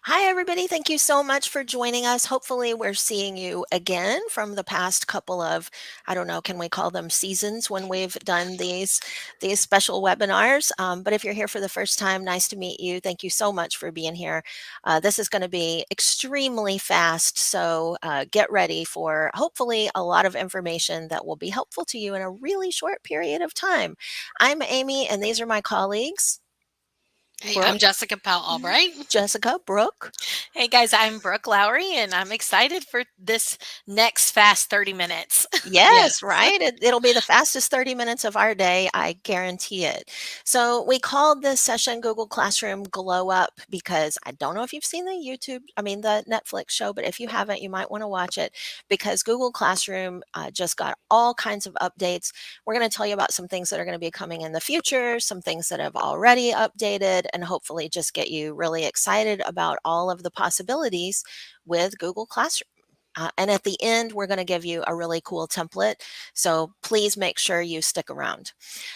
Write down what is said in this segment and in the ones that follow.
Hi, everybody. Thank you so much for joining us. Hopefully, we're seeing you again from the past couple of, I don't know, can we call them seasons when we've done these special webinars? But if you're here for the first time, nice to meet you. Thank you so much for being here. This is going to be extremely fast, so get ready for hopefully a lot of information that will be helpful to you in a really short period of time. I'm Amy, and these are my colleagues, Hey, I'm Brooke, Jessica Powell Albright. Jessica, Brooke. Hey guys, I'm Brooke Lowry and I'm excited for this next fast 30 minutes. Yes, Yes. right? It'll be the fastest 30 minutes of our day, I guarantee it. So, we called this session Google Classroom Glow Up because I don't know if you've seen the Netflix show, but if you haven't, you might want to watch it because Google Classroom just got all kinds of updates. We're going to tell you about some things that are going to be coming in the future, some things that have already updated, and hopefully just get you really excited about all of the possibilities with Google Classroom. And at the end, we're going to give you a really cool template. So please make sure you stick around.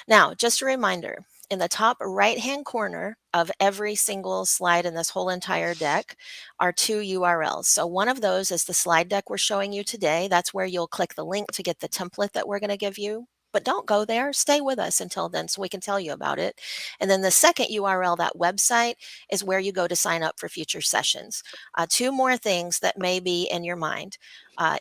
Now, just a reminder, in the top right-hand corner of every single slide in this whole entire deck are two URLs. So one of those is the slide deck we're showing you today. That's where you'll click the link to get the template that we're going to give you. But don't go there. Stay with us until then so we can tell you about it. And then the second URL, that website, is where you go to sign up for future sessions. Two more things that may be in your mind.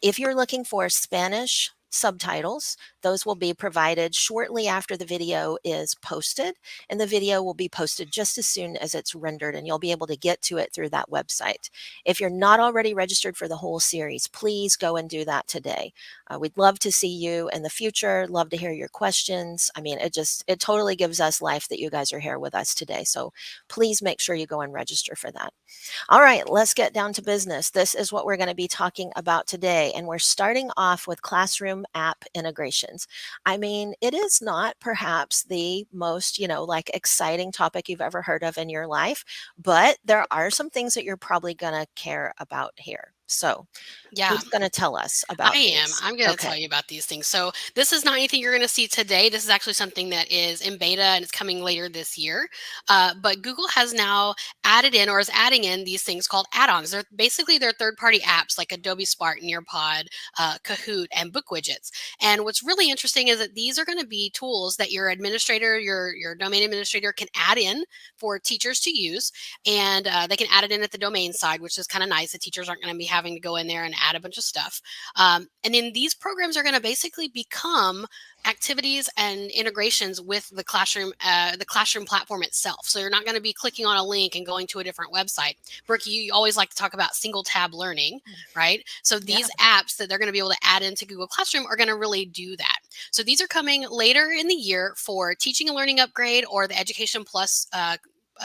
If you're looking for Spanish subtitles, those will be provided shortly after the video is posted, and the video will be posted just as soon as it's rendered, and you'll be able to get to it through that website. If you're not already registered for the whole series, please go and do that today. We'd love to see you in the future, love to hear your questions. I mean, it totally gives us life that you guys are here with us today. So please make sure you go and register for that. All right, let's get down to business. This is what we're going to be talking about today. And we're starting off with classroom app integrations. I mean, it is not perhaps the most, like exciting topic you've ever heard of in your life, but there are some things that you're probably going to care about here. So, Yeah, who's going to tell us I about am. these? I'm going to Okay. tell you about these things. So, this is not anything you're going to see today. This is actually something that is in beta and it's coming later this year. But Google has now added in or is adding in these things called add-ons. They're basically their third-party apps like Adobe Spark, Nearpod, Kahoot, and Book Widgets. And what's really interesting is that these are going to be tools that your administrator, your domain administrator, can add in for teachers to use, and they can add it in at the domain side, which is kind of nice. The teachers aren't going to be having to go in there and add a bunch of stuff. And then these programs are going to basically become activities and integrations with the classroom platform itself. So you're not going to be clicking on a link and going to a different website. Brooke, you always like to talk about single tab learning, right? So Yeah. these apps that they're going to be able to add into Google Classroom are going to really do that. So these are coming later in the year for Teaching and Learning Upgrade or the Education Plus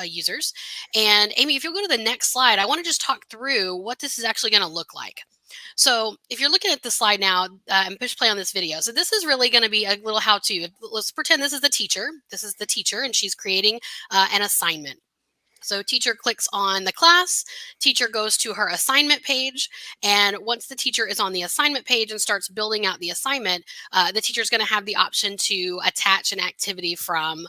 users. And Amy, if you'll go to the next slide, I want to just talk through what this is actually going to look like. So if you're looking at the slide now and push play on this video, so this is really going to be a little how-to. Let's pretend this is the teacher. This is the teacher, and she's creating an assignment. So teacher clicks on the class, teacher goes to her assignment page, and once the teacher is on the assignment page and starts building out the assignment, the teacher is going to have the option to attach an activity from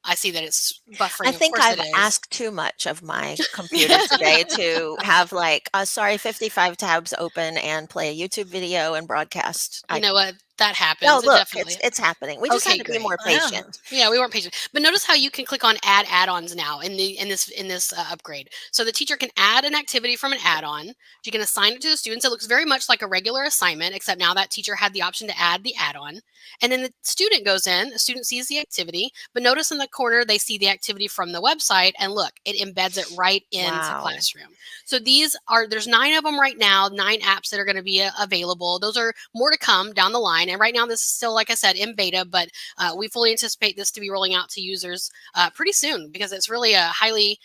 I see that it's I buffering. Of think course it I've is. asked too much of my computer today to have like, sorry, 55 tabs open and play a YouTube video and broadcast. You know what? That No, happens. It look, definitely. it's happening. We just had Okay, to be more great. Yeah. patient. Yeah, we weren't patient. But notice how you can click on add add-ons now in this upgrade. So the teacher can add an activity from an add-on. You can assign it to the students. It looks very much like a regular assignment, except now that teacher had the option to add the add-on. And then the student goes in, the student sees the activity, but notice in the corner they see the activity from the website, and look, it embeds it right into Wow. Classroom. So there's 9 of them right now, 9 apps that are going to be available. Those are more to come down the line. And right now this is still, like I said, in beta, but we fully anticipate this to be rolling out to users pretty soon because it's really a highly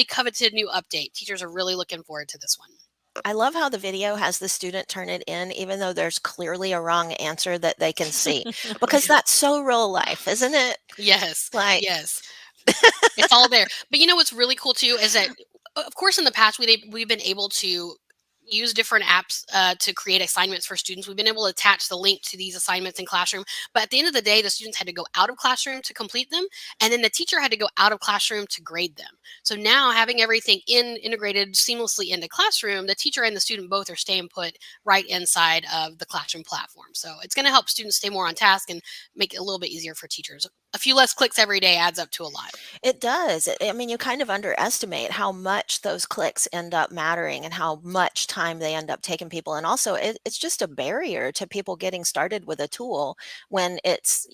coveted new update. Teachers are really looking forward to this one. I love how the video has the student turn it in, even though there's clearly a wrong answer that they can see, because that's so real life, isn't it? Yes, Like, yes, it's all there. But you know what's really cool too is that, of course, in the past we've been able to use different apps to create assignments for students. We've been able to attach the link to these assignments in Classroom, but at the end of the day, the students had to go out of Classroom to complete them, and then the teacher had to go out of Classroom to grade them. So now having everything integrated seamlessly into Classroom, the teacher and the student both are staying put right inside of the Classroom platform. So it's going to help students stay more on task and make it a little bit easier for teachers. A few less clicks every day adds up to a lot. It does. I mean, you kind of underestimate how much those clicks end up mattering and how much time they end up taking people. And also, it's just a barrier to people getting started with a tool when it's,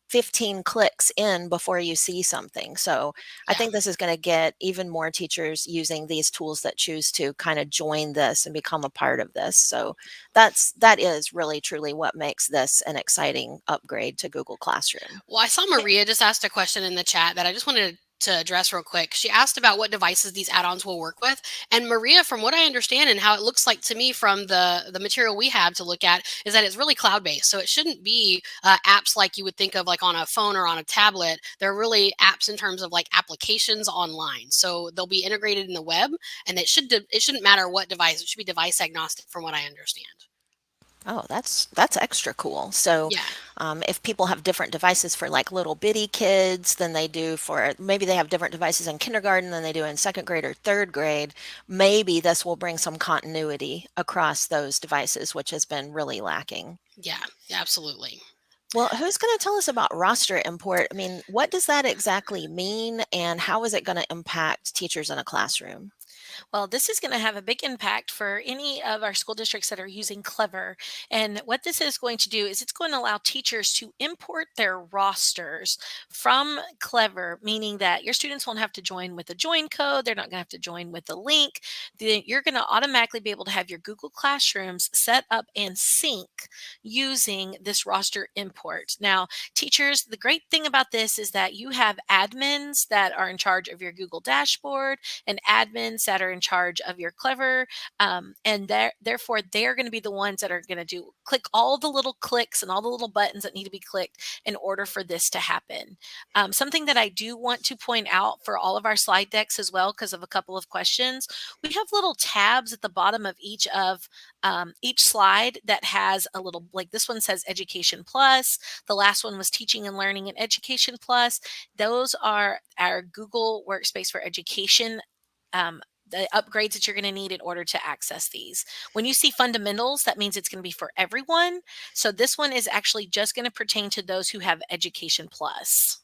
15 clicks in before you see something. So I Yeah. think this is going to get even more teachers using these tools that choose to kind of join this and become a part of this. So that is really truly what makes this an exciting upgrade to Google Classroom. Well, I saw Maria just asked a question in the chat that I just wanted to address real quick. She asked about what devices these add-ons will work with. And Maria, from what I understand and how it looks like to me from the material we have to look at, is that it's really cloud-based. So it shouldn't be apps like you would think of like on a phone or on a tablet. They're really apps in terms of like applications online. So they'll be integrated in the web, and it shouldn't matter what device. It should be device agnostic, from what I understand. Oh, that's extra cool. So, Yeah. if people have different devices for like little bitty kids than they do for maybe they have different devices in kindergarten than they do in second grade or third grade, maybe this will bring some continuity across those devices, which has been really lacking. Yeah, absolutely. Well, who's going to tell us about roster import? I mean, what does that exactly mean, and how is it going to impact teachers in a classroom? Well, this is going to have a big impact for any of our school districts that are using Clever. And what this is going to do is it's going to allow teachers to import their rosters from Clever, meaning that your students won't have to join with a join code. They're not going to have to join with a link. You're going to automatically be able to have your Google Classrooms set up and sync using this roster import. Now, teachers, the great thing about this is that you have admins that are in charge of your Google dashboard and admins that are in charge of your Clever, and therefore they're going to be the ones that are going to do click all the little clicks and all the little buttons that need to be clicked in order for this to happen. Something that I do want to point out for all of our slide decks as well, because of a couple of questions, we have little tabs at the bottom of each slide that has a little, like this one says Education Plus. The last one was Teaching and Learning and Education Plus. Those are our Google Workspace for Education, the upgrades that you're going to need in order to access these. When you see fundamentals, that means it's going to be for everyone. So this one is actually just going to pertain to those who have Education Plus.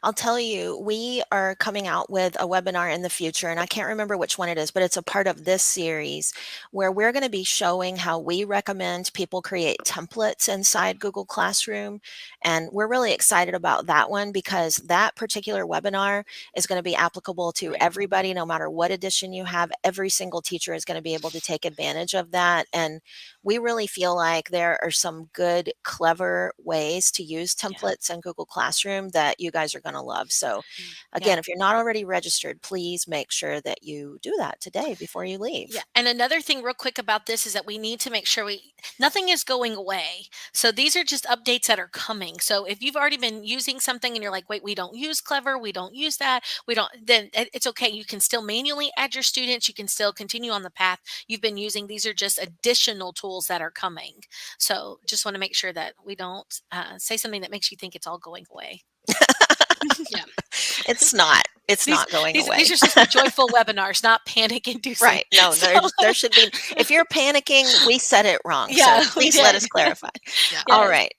I'll tell you, we are coming out with a webinar in the future, and I can't remember which one it is, but it's a part of this series where we're going to be showing how we recommend people create templates inside Google Classroom. And we're really excited about that one because that particular webinar is going to be applicable to everybody, no matter what edition you have. Every single teacher is going to be able to take advantage of that. And we really feel like there are some good, clever ways to use templates in Google Classroom that you guys are going to love. So again, if you're not already registered, please make sure that you do that today before you leave. Yeah. And another thing real quick about this is that we need to make sure nothing is going away. So these are just updates that are coming. So if you've already been using something and you're like, wait, we don't use Clever, we don't use that, then it's okay. You can still manually add your students. You can still continue on the path you've been using. These are just additional tools that are coming. So just want to make sure that we don't say something that makes you think it's all going away. Yeah. It's not. It's not going away. These are supposed to be joyful webinars, not panic inducing. Right. No, there should be. If you're panicking, we said it wrong. Yeah, So we please let did. us clarify. Yeah. All right.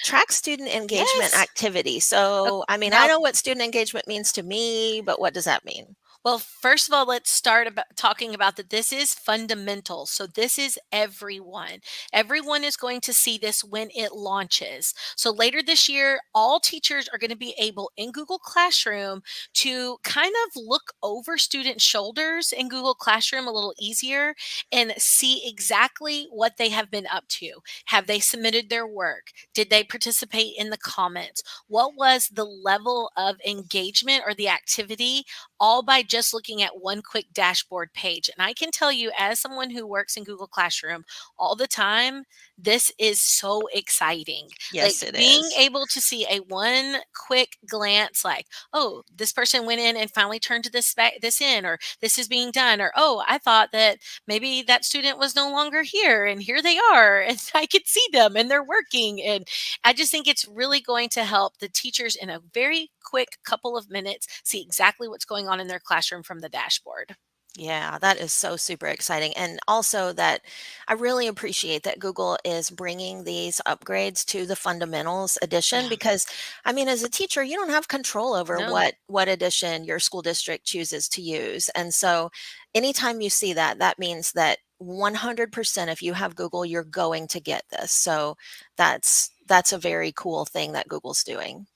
Track student engagement Yes. activity. So, I mean, now- I know what student engagement means to me, but what does that mean? Well, first of all, let's start talking about that this is fundamental. So this is everyone. Everyone is going to see this when it launches. So later this year, all teachers are going to be able in Google Classroom to kind of look over students' shoulders in Google Classroom a little easier and see exactly what they have been up to. Have they submitted their work? Did they participate in the comments? What was the level of engagement or the activity, all by just just looking at one quick dashboard page. And I can tell you, as someone who works in Google Classroom all the time, this is so exciting. Like Yes, it being is. able to see a one quick glance, like, oh, this person went in and finally turned this in, or this is being done, or oh, I thought that maybe that student was no longer here and here they are and I could see them and they're working. And I just think it's really going to help the teachers in a very quick couple of minutes see exactly what's going on in their classroom from the dashboard. Yeah, that is so super exciting. And also that I really appreciate that Google is bringing these upgrades to the fundamentals edition Yeah. because I mean as a teacher you don't have control over No. what edition your school district chooses to use. And so anytime you see that that means that 100% if you have Google you're going to get this. So that's a very cool thing that Google's doing.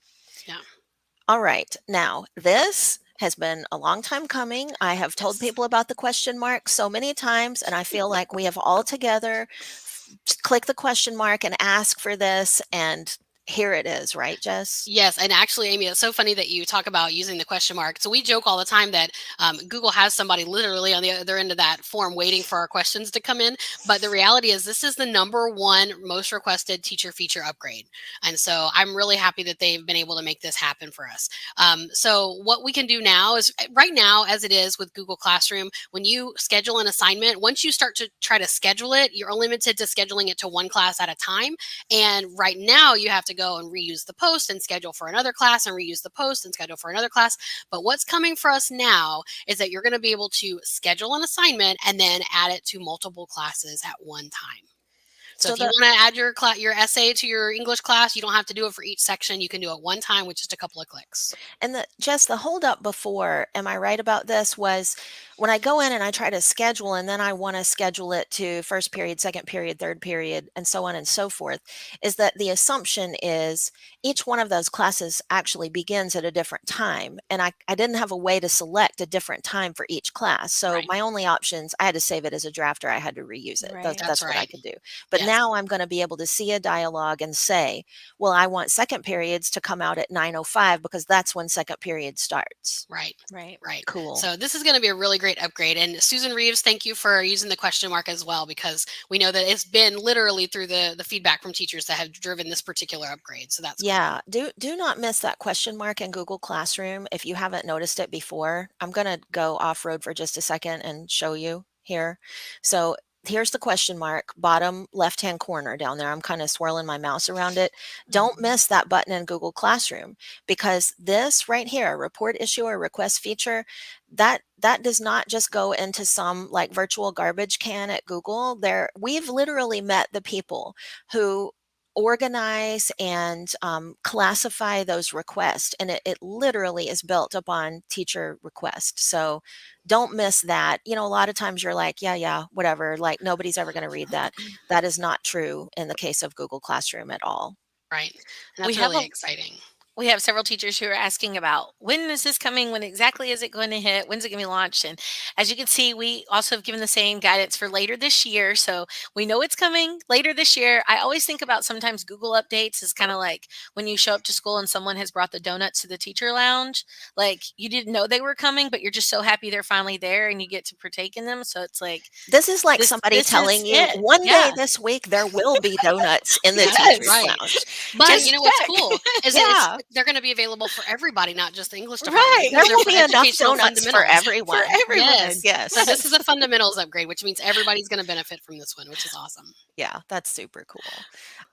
Yeah. All right. Now, this has been a long time coming. I have told Yes. people about the question mark so many times, and I feel like we have all together click the question mark and ask for this, and here it is, right, Jess? Yes, and actually, Amy, it's so funny that you talk about using the question mark. So we joke all the time that Google has somebody literally on the other end of that form waiting for our questions to come in. But the reality is, this is the #1 most requested teacher feature upgrade, and so I'm really happy that they've been able to make this happen for us. So what we can do now is, right now, as it is with Google Classroom, when you schedule an assignment, once you start to try to schedule it, you're limited to scheduling it to one class at a time. And right now, you have to go and reuse the post and schedule for another class and reuse the post and schedule for another class. But what's coming for us now is that you're going to be able to schedule an assignment and then add it to multiple classes at one time. So So if you the want to add your essay to your English class, you don't have to do it for each section. You can do it one time with just a couple of clicks. and the Jess, the holdup before, am I right about this, was when I go in and I try to schedule and then I want to schedule it to first period, second period, third period, and so on and so forth, is that the assumption is each one of those classes actually begins at a different time. And I didn't have a way to select a different time for each class. So Right. my only options, I had to save it as a draft or I had to reuse it. Right. That's That's what I right. could do. But Yes. now I'm going to be able to see a dialogue and say, well, I want second periods to come out at 9:05 because that's when second period starts. Right. Right. Right. Cool. So this is going to be a really great upgrade. And Susan Reeves, thank you for using the question mark as well, because we know that it's been literally through the feedback from teachers that have driven this particular upgrade. So that's cool. Yeah, do not miss that question mark in Google Classroom if you haven't noticed it before. I'm going to go off-road for just a second and show you here. So here's the question mark, bottom left-hand corner down there. I'm kind of swirling my mouse around it. Don't Mhm. miss that button in Google Classroom because this right here, report issue or request feature, that does not just go into some like virtual garbage can at Google. We've literally met the people who organize and classify those requests. And it literally is built upon teacher request. So don't miss that. You know, a lot of times you're like, yeah, whatever, like nobody's ever going to read that. That is not true in the case of Google Classroom at all. Right. And We that's have really a exciting. we have several teachers who are asking about when is this coming? When exactly is it going to hit? When's it going to be launched? And as you can see, we also have given the same guidance for later this year. So we know it's coming later this year. I always think about sometimes Google updates is kind of like when you show up to school and someone has brought the donuts to the teacher lounge. Like you didn't know they were coming, but you're just so happy they're finally there and you get to partake in them. So it's like This is like this somebody this is telling you it. one day Yeah. this week there will be donuts in the Yes. teacher's Right. lounge. But Just you know what's check. cool is that Yeah. they're going to be available for everybody, not just the English department. Right. There They're will for be enough educational donuts for fundamentals. everyone. For everyone. Yes. Yes. So this is a fundamentals upgrade, which means everybody's going to benefit from this one, which is awesome. Yeah, that's super cool.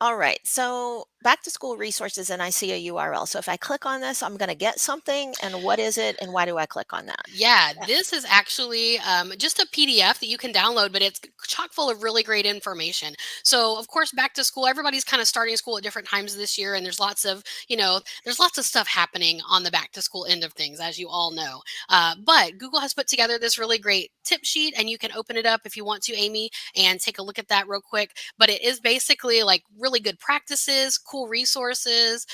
All right. So back to school resources, and I see a URL. So if I click on this, I'm going to get something. And what is it? And why do I click on that? Yeah, this is actually just a PDF that you can download, but it's chock full of really great information. So, of course, back to school, everybody's kind of starting school at different times this year, and there's lots of, there's lots of stuff happening on the back to school end of things, as you all know. But Google has put together this really great tip sheet, and you can open it up if you want to, Amy, and take a look at that real quick. But it is basically like really good practices, cool resources,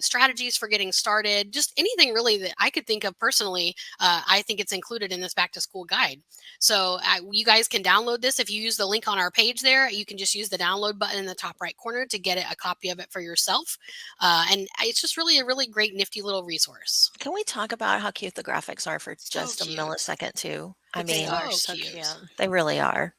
strategies for getting started, just anything really that I could think of personally. I think it's included in this back to school guide. So you guys can download this if if you use the link on our page there, you can just use the download button in the top right corner to get a copy of it for yourself. And it's just really a really great, nifty little resource. Can we talk about how cute the graphics are for So just a cute. millisecond too? I They mean, are So so cute. cute. they really are.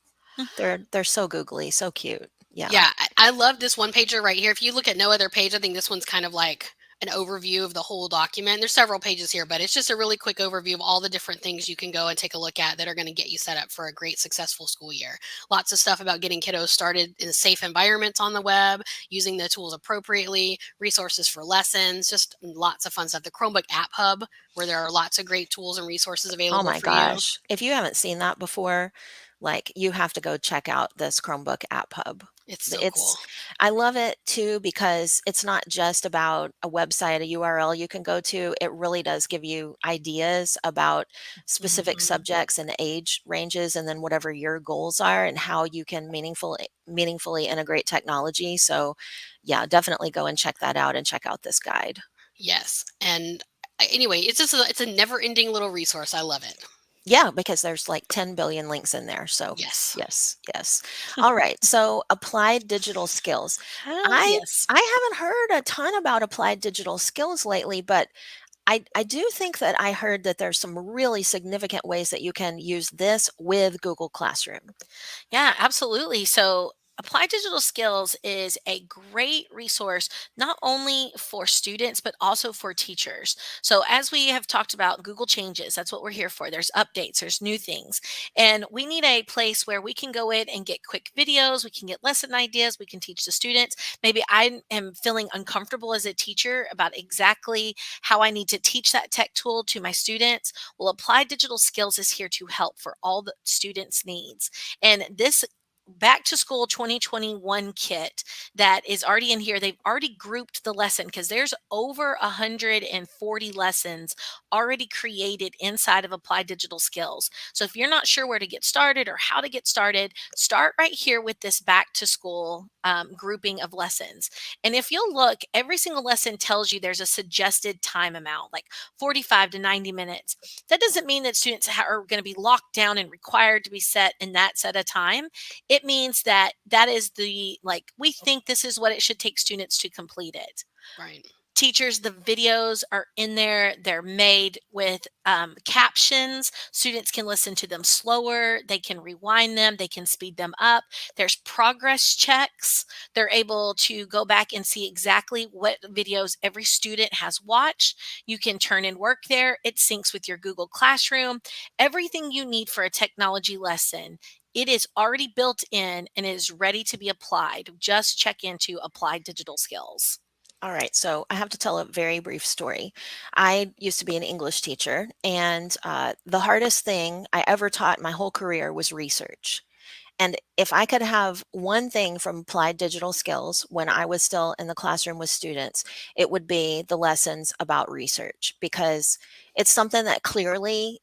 They're so googly, so cute. Yeah. Yeah, I love this one pager right here. If you look at no other page, I think this one's kind of like an overview of the whole document. There's several pages here, but it's just a really quick overview of all the different things you can go and take a look at that are going to get you set up for a great, successful school year. Lots of stuff about getting kiddos started in safe environments on the web, using the tools appropriately, resources for lessons, just lots of fun stuff. The Chromebook App Hub, where there are lots of great tools and resources Oh available my for you. gosh. If you haven't seen that before, like you have to go check out this Chromebook App Hub. It's so cool. I love it too because it's not just about a website, a URL you can go to. It really does give you ideas about specific Mhm. subjects and age ranges and then whatever your goals are and how you can meaningfully integrate technology. So, yeah, definitely go and check that out and check out this guide. Yes. And anyway, it's a never-ending little resource. I love it. Yeah, because there's like 10 billion links in there. So, Yes. yes, yes. All right. So, applied digital skills. I Yes. I haven't heard a ton about applied digital skills lately, but I do think that I heard that there's some really significant ways that you can use this with Google Classroom. Yeah, absolutely. So, Applied Digital Skills is a great resource not only for students, but also for teachers. So, as we have talked about, Google changes. That's what we're here for. There's updates, there's new things. And we need a place where we can go in and get quick videos, we can get lesson ideas, we can teach the students. Maybe I am feeling uncomfortable as a teacher about exactly how I need to teach that tech tool to my students. Well, Applied Digital Skills is here to help for all the students' needs. And this back to school 2021 kit that is already in here, they've already grouped the lesson because there's over 140 lessons already created inside of Applied Digital Skills. So if you're not sure where to get started or how to get started, start right here with this back to school grouping of lessons. And if you'll look, every single lesson tells you there's a suggested time amount, like 45 to 90 minutes. That doesn't mean that students are going to be locked down and required to be set in that set of time. It means that that is the, like, we think this is what it should take students to complete it. Right. Teachers, the videos are in there. They're made with captions. Students can listen to them slower. They can rewind them. They can speed them up. There's progress checks. They're able to go back and see exactly what videos every student has watched. You can turn in work there. It syncs with your Google Classroom. Everything you need for a technology lesson, it is already built in and is ready to be applied. Just check into Applied Digital Skills. All right, so I have to tell a very brief story. I used to be an English teacher, and the hardest thing I ever taught my whole career was research. And if I could have one thing from applied digital skills when I was still in the classroom with students, it would be the lessons about research because it's something that clearly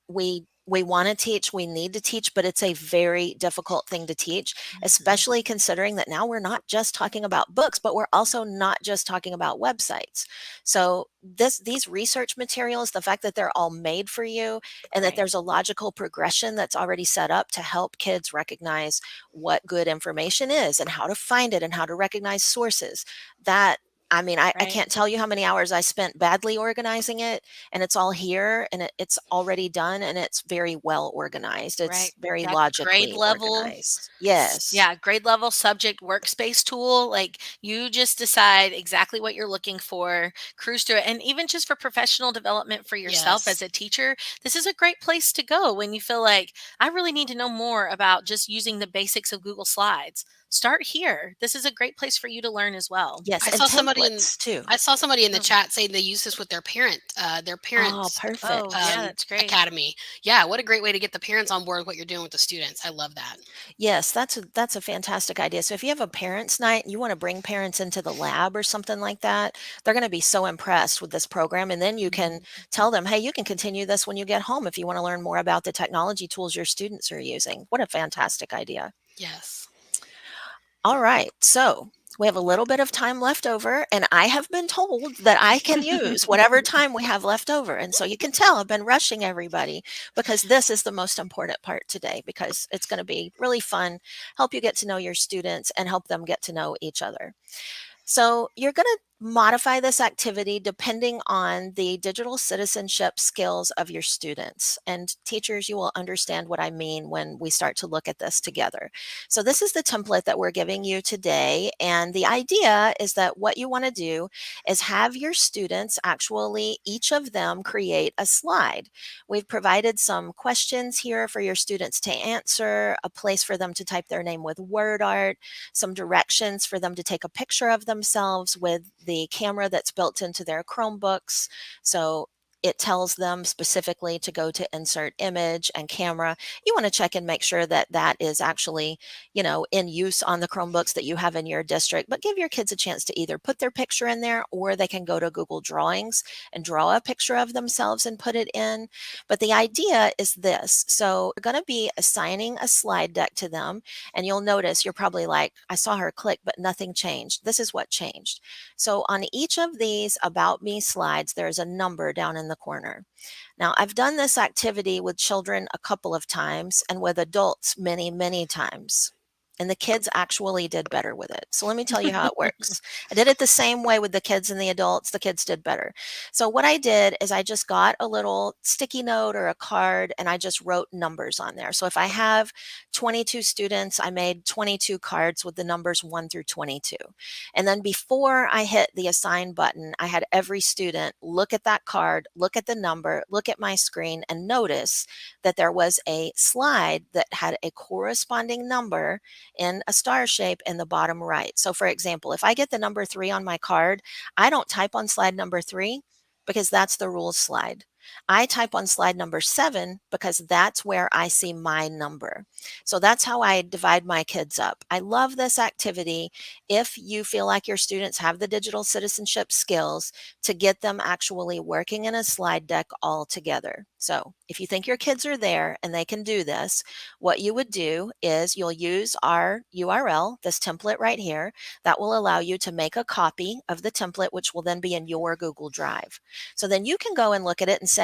we want to teach, we need to teach, but it's a very difficult thing to teach, Mhm. especially considering that now we're not just talking about books, but we're also not just talking about websites. So these research materials, the fact that they're all made for you and that Right. there's a logical progression that's already set up to help kids recognize what good information is and how to find it and how to recognize sources. That I mean, I Right. can't tell you how many hours I spent badly organizing it, and it's all here and it's already done and it's very well organized. Right. It's very That grade logically level. organized. Yes. Yeah, grade level subject workspace tool. Like, you just decide exactly what you're looking for, cruise through it. And even just for professional development for yourself Yes. as a teacher, this is a great place to go when you feel like I really need to know more about just using the basics of Google Slides. Start here. This is a great place for you to learn as well. Yes, I and saw somebody in templates too. I saw somebody in the Oh, chat saying they use this with their Oh, parents oh, perfect. yeah, that's great. academy. Yeah, what a great way to get the parents on board with what you're doing with the students. I love that. Yes, that's a fantastic idea. So if you have a parents' night and you want to bring parents into the lab or something like that, they're going to be so impressed with this program. And then you can Mhm. tell them, hey, you can continue this when you get home if you want to learn more about the technology tools your students are using. What a fantastic idea. Yes. All right. So We have a little bit of time left over, and I have been told that I can use whatever time we have left over. And so you can tell I've been rushing everybody because this is the most important part today, because it's going to be really fun, help you get to know your students and help them get to know each other. So you're going to modify this activity depending on the digital citizenship skills of your students. And teachers, you will understand what I mean when we start to look at this together. So this is the template that we're giving you today. And the idea is that what you want to do is have your students actually, each of them, create a slide. We've provided some questions here for your students to answer, a place for them to type their name with word art, some directions for them to take a picture of themselves with the camera that's built into their Chromebooks. So it tells them specifically to go to insert image and camera. You want to check and make sure that that is actually, in use on the Chromebooks that you have in your district, but give your kids a chance to either put their picture in there, or they can go to Google Drawings and draw a picture of themselves and put it in. But the idea is this. So we're going to be assigning a slide deck to them. And you'll notice, you're probably like, I saw her click, but nothing changed. This is what changed. So on each of these About Me slides, there's a number down in the corner. Now, I've done this activity with children a couple of times and with adults many, many times. And the kids actually did better with it. So let me tell you how it works. I did it the same way with the kids and the adults. The kids did better. So what I did is I just got a little sticky note or a card and I just wrote numbers on there. So if I have 22 students, I made 22 cards with the numbers 1 through 22. And then before I hit the assign button, I had every student look at that card, look at the number, look at my screen, and notice that there was a slide that had a corresponding number in a star shape in the bottom right. So for example, if I get the number 3 on my card, I don't type on slide number 3 because that's the rules slide. I type on slide number 7 because that's where I see my number. So that's how I divide my kids up. I love this activity if you feel like your students have the digital citizenship skills to get them actually working in a slide deck all together. So if you think your kids are there and they can do this, what you would do is you'll use our URL, this template right here, that will allow you to make a copy of the template, which will then be in your Google Drive. So then you can go and look at it and say,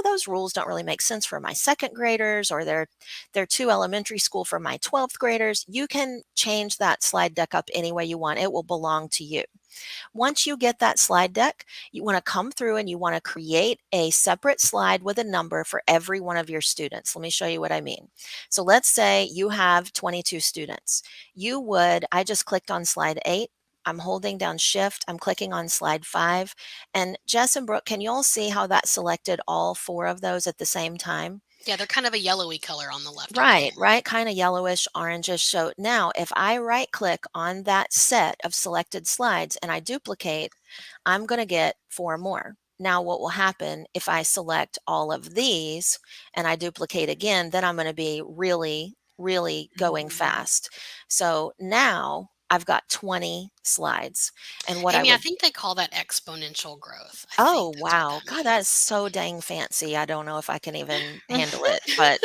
those rules don't really make sense for my second graders, or they're too elementary school for my 12th graders. You can change that slide deck up any way you want. It will belong to you. Once you get that slide deck, you want to come through and you want to create a separate slide with a number for every one of your students. Let me show you what I mean. So let's say you have 22 students. I just clicked on slide 8. I'm holding down shift. I'm clicking on slide 5. And Jess and Brooke, can you all see how that selected all 4 of those at the same time? Yeah, they're kind of a yellowy color on the left. Right, kind of yellowish, orangish. So now if I right click on that set of selected slides and I duplicate, I'm going to get 4 more. Now what will happen if I select all of these and I duplicate again, then I'm going to be really, really going fast. So now I've got 20 slides. And what Amy, I I would think they call that exponential growth. I Oh, think that's what wow. that God, that is means. so dang fancy. I don't know if I can even handle it, but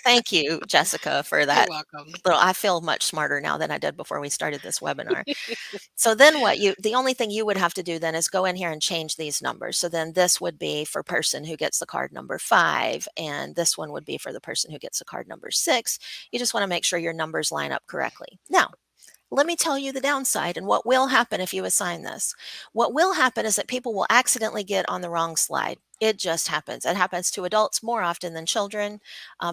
thank you, Jessica, for You're that. welcome. I feel much smarter now than I did before we started this webinar. So then the only thing you would have to do then is go in here and change these numbers. So then this would be for person who gets the card number 5, and this one would be for the person who gets the card number 6. You just want to make sure your numbers line up correctly. Now, let me tell you the downside and what will happen if you assign this. What will happen is that people will accidentally get on the wrong slide. It just happens. It happens to adults more often than children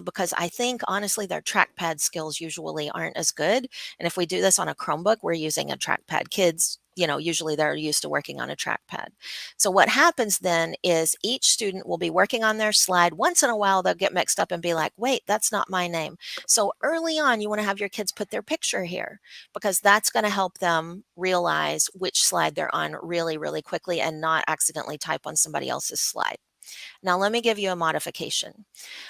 because I think, honestly, their trackpad skills usually aren't as good. And if we do this on a Chromebook, we're using a trackpad. Kids, usually they're used to working on a trackpad. So what happens then is each student will be working on their slide. Once in a while, they'll get mixed up and be like, wait, that's not my name. So early on, you want to have your kids put their picture here, because that's going to help them realize which slide they're on really, really quickly and not accidentally type on somebody else's slide. Now, let me give you a modification.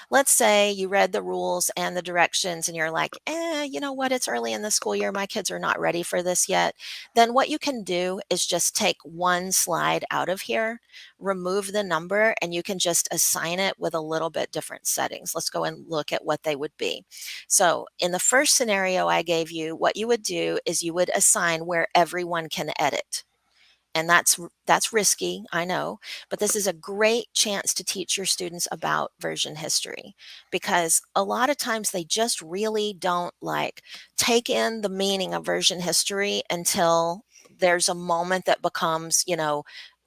Let's say you read the rules and the directions and you're like, you know what? It's early in the school year. My kids are not ready for this yet. Then what you can do is just take one slide out of here, remove the number, and you can just assign it with a little bit different settings. Let's go and look at what they would be. So in the first scenario I gave you, what you would do is you would assign where everyone can edit. And that's risky, I know, but this is a great chance to teach your students about version history, because a lot of times they just really don't like take in the meaning of version history until there's a moment that becomes,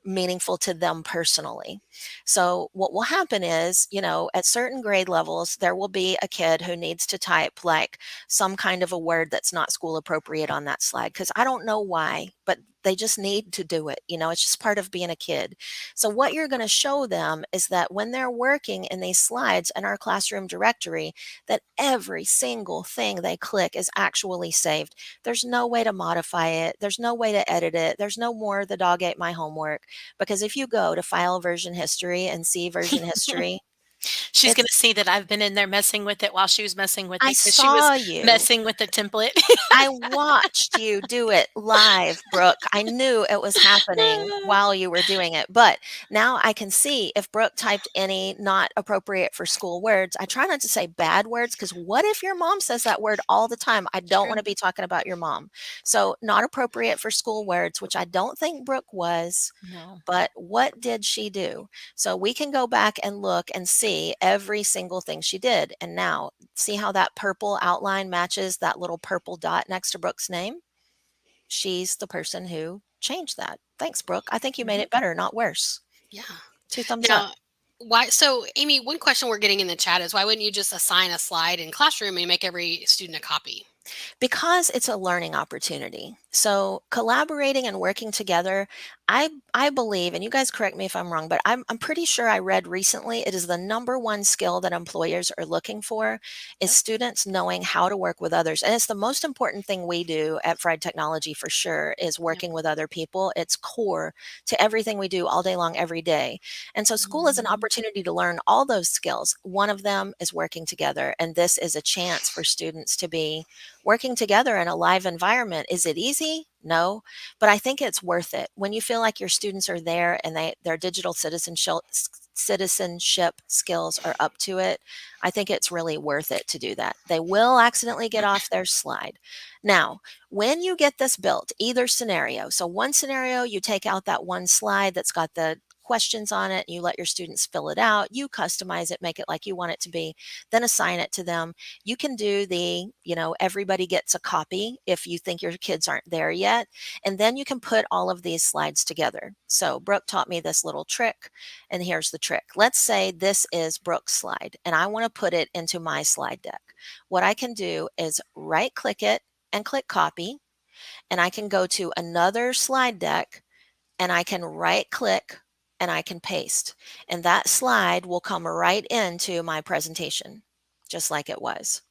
meaningful to them personally. So what will happen is, at certain grade levels, there will be a kid who needs to type like some kind of a word that's not school appropriate on that slide, because I don't know why, but they just need to do it. It's just part of being a kid. So what you're going to show them is that when they're working in these slides in our classroom directory, that every single thing they click is actually saved. There's no way to modify it. There's no way to edit it. There's no more the dog ate my homework, because if you go to file version history and see version history, She's it's gonna see that I've been in there messing with it while she was messing with I it, because she was saw you. messing with the template. I watched you do it live, Brooke. I knew it was happening while you were doing it. But now I can see if Brooke typed any not appropriate for school words. I try not to say bad words, because what if your mom says that word all the time? I don't want True. to be talking about your mom. So, not appropriate for school words, which I don't think Brooke was. No. But what did she do? So we can go back and look and see every single thing she did. And now, see how that purple outline matches that little purple dot next to Brooke's name? She's the person who changed that. Thanks, Brooke. I think you made Mhm. it better, not worse. Yeah. 2 thumbs up. Now, why? So, Amy, one question we're getting in the chat is why wouldn't you just assign a slide in Classroom and make every student a copy? Because it's a learning opportunity. So collaborating and working together, I believe, and you guys correct me if I'm wrong, but I'm pretty sure I read recently it is the number one skill that employers are looking for is Yep. students knowing how to work with others. And it's the most important thing we do at Fried Technology for sure, is Yep. working with other people. It's core to everything we do all day long, every day. And so school is an Mhm. opportunity to learn all those skills. One of them is working together. And this is a chance for students to be working together in a live environment. Is it easy? No, but I think it's worth it. When you feel like your students are there and their digital citizenship skills are up to it, I think it's really worth it to do that. They will accidentally get off their slide. Now, when you get this built, either scenario, so one scenario, you take out that one slide that's got the questions on it, and you let your students fill it out, you customize it, make it like you want it to be, then assign it to them. You can do the, everybody gets a copy if you think your kids aren't there yet. And then you can put all of these slides together. So Brooke taught me this little trick, and here's the trick. Let's say this is Brooke's slide, and I want to put it into my slide deck. What I can do is right click it and click copy, and I can go to another slide deck and I can right click and I can paste. And that slide will come right into my presentation, just like it was.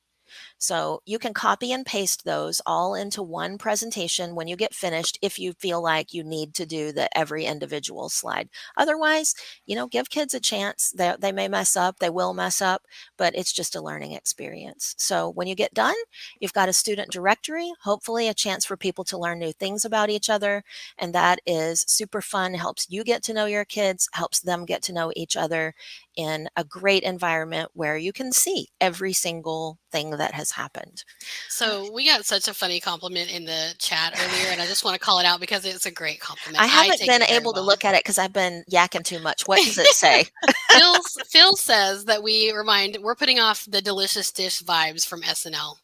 So you can copy and paste those all into one presentation when you get finished, if you feel like you need to do the every individual slide. Otherwise, give kids a chance. They may mess up, they will mess up, but it's just a learning experience. So when you get done, you've got a student directory, hopefully a chance for people to learn new things about each other. And that is super fun, helps you get to know your kids, helps them get to know each other in a great environment where you can see every single thing that has happened. So we got such a funny compliment in the chat earlier, and I just want to call it out because it's a great compliment. I haven't take been it very able to well. look at it because I've been yakking too much. What does it say? Phil says that we're putting off the delicious dish vibes from SNL.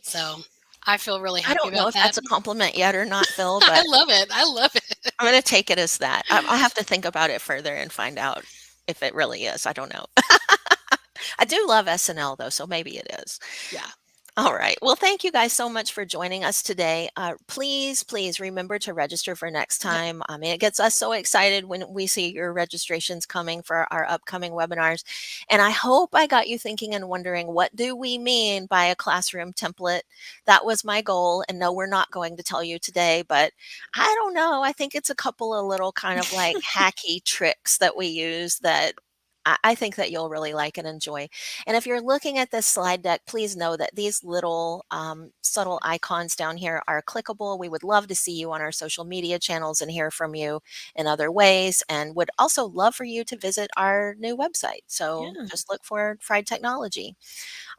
So I feel really I happy don't know about if that. that's a compliment yet or not, Phil, I but love it. I love it. I'm going to take it as that. I'll have to think about it further and find out if it really is. I don't know. I do love SNL though, so maybe it is. Yeah. All right. Well, thank you guys so much for joining us today. Please, please remember to register for next Yep. time. I mean, it gets us so excited when we see your registrations coming for our upcoming webinars. And I hope I got you thinking and wondering, what do we mean by a classroom template? That was my goal. And no, we're not going to tell you today, but I don't know. I think it's a couple of little kind of like hacky tricks that we use that I think that you'll really like and enjoy. And if you're looking at this slide deck, please know that these little subtle icons down here are clickable. We would love to see you on our social media channels and hear from you in other ways, and would also love for you to visit our new website. So Yeah. just look for Fried Technology.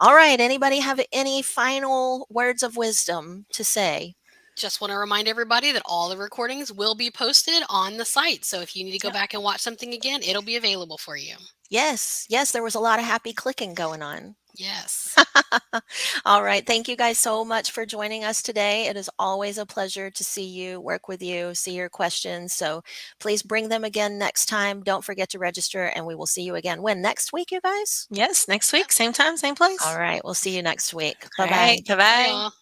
All right. Anybody have any final words of wisdom to say? Just want to remind everybody that all the recordings will be posted on the site. So if you need to go Yep. back and watch something again, it'll be available for you. Yes. Yes. There was a lot of happy clicking going on. Yes. All right. Thank you guys so much for joining us today. It is always a pleasure to see you, work with you, see your questions. So please bring them again next time. Don't forget to register, and we will see you again when next week, you guys. Yes. Next week, same time, same All place. right. We'll see you next week. Bye All bye. right. Bye Bye, bye. y'all.